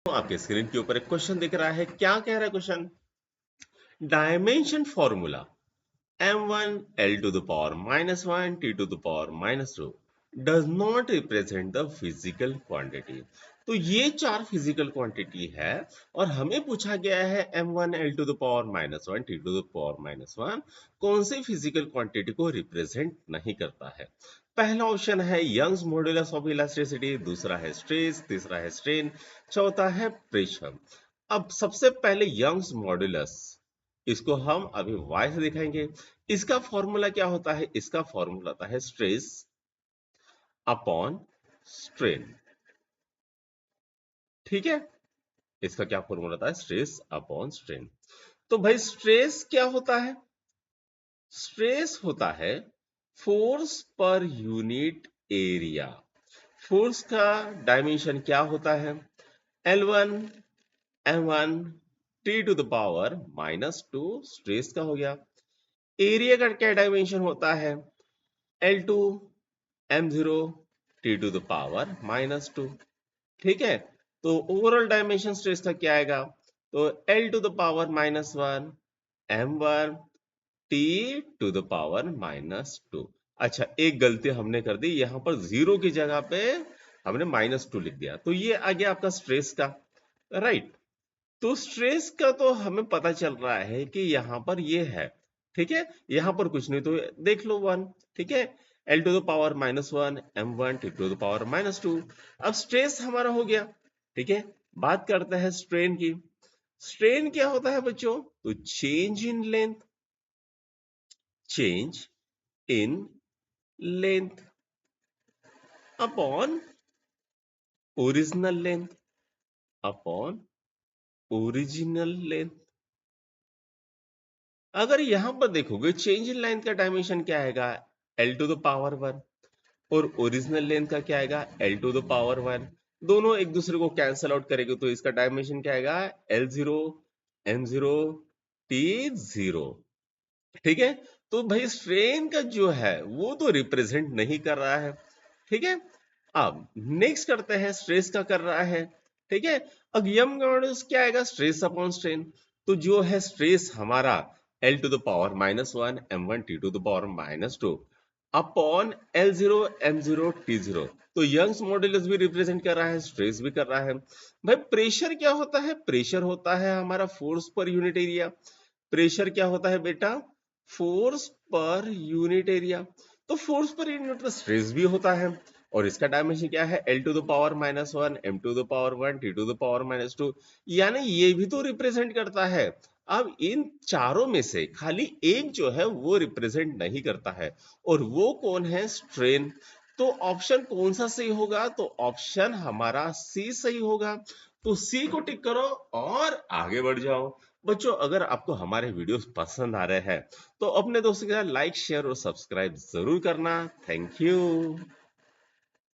आपके स्क्रीन के ऊपर एक क्वेश्चन दिख रहा है। क्या कह रहा है question? Dimension formula m1 l to the power minus 1 t to the power minus 2 does not represent the physical quantity। तो ये चार फिजिकल क्वांटिटी है और हमें पूछा गया है m1 l to the power minus 1 t to the power minus 1 कौन सी फिजिकल क्वांटिटी को रिप्रेजेंट नहीं करता है। पहला ऑप्शन है यंग्स मॉड्यूलस ऑफ इलास्टिसिटी, दूसरा है स्ट्रेस, तीसरा है स्ट्रेन, चौथा है प्रेशर। अब सबसे पहले यंग्स मॉड्यूलस, इसको हम अभी y से दिखाएंगे। इसका फॉर्मूला क्या होता है? इसका फॉर्मूला होता है स्ट्रेस अपॉन स्ट्रेन। ठीक है, इसका क्या फॉर्मूला होता है? Stress upon strain. तो भाई स्ट्रेस क्या होता है? स्ट्रेस होता है फोर्स पर यूनिट एरिया। फोर्स का डायमेंशन क्या होता है? L1 m1 t to the power minus 2 stress का हो गया। एरिया का क्या डायमेंशन होता है? L2 m0 t to the power minus 2। ठीक है, तो ओवरऑल डायमेंशन स्ट्रेस का क्या आएगा? तो L to the power minus 1 m1 t to the power minus 2। अच्छा, एक गलती हमने कर दी, यहां पर जीरो की जगह पे हमने माइनस 2 लिख दिया, तो ये आ गया आपका स्ट्रेस का। राइट, तो स्ट्रेस का तो हमें पता चल रहा है कि यहां पर ये है। ठीक है, यहां पर कुछ नहीं तो देख लो 1। ठीक है, L to the power minus 1 m1 t to the power minus 2। अब स्ट्रेस हमारा हो गया। ठीक है, बात करते हैं स्ट्रेन की। स्ट्रेन क्या होता है बच्चों? तो change in length, change in length upon original length, upon original length. अगर यहां पर देखोगे चेंज इन लेंथ का डायमेंशन क्या आएगा? L टू द पावर 1, और ओरिजिनल लेंथ का क्या आएगा? L to the power 1। दोनों एक दूसरे को कैंसल आउट करेंगे तो इसका डायमेंशन क्या आएगा? L0 m0 t0। ठीक है, तो भाई स्ट्रेन का जो है वो तो रिप्रेजेंट नहीं कर रहा है। ठीक है, अब नेक्स्ट करते हैं स्ट्रेस का कर रहा है। ठीक है, अब यम मॉड्यूलस क्या आएगा? Stress upon strain. तो जो है स्ट्रेस हमारा L to the power minus 1 m1 t to the power minus 2 upon L0 m0 t0। तो यंग्स मॉड्यूलस भी रिप्रेजेंट कर रहा है, स्ट्रेस भी कर रहा है। भाई प्रेशर क्या होता है? प्रेशर होता है हमारा फोर्स पर यूनिट एरिया। प्रेशर क्या होता है बेटा? फोर्स पर यूनिट एरिया। तो फोर्स पर यूनिट पर स्ट्रेस भी होता है, और इसका डायमेंशन क्या है? L to the power minus 1 m to the power 1 t to the power minus 2। यानी ये भी तो रिप्रेजेंट करता है। अब इन चारों में से खाली एक जो है वो रिप्रेजेंट नहीं करता है, और वो कौन है? स्ट्रेन। तो ऑप्शन कौन सा सही होगा? तो ऑप्शन हमारा सी सही होगा। तो सी को टिक करो और आगे बढ़ जाओ। बच्चों, अगर आपको हमारे वीडियोस पसंद आ रहे हैं तो अपने दोस्तों के साथ लाइक, शेयर और सब्सक्राइब जरूर करना। Thank you.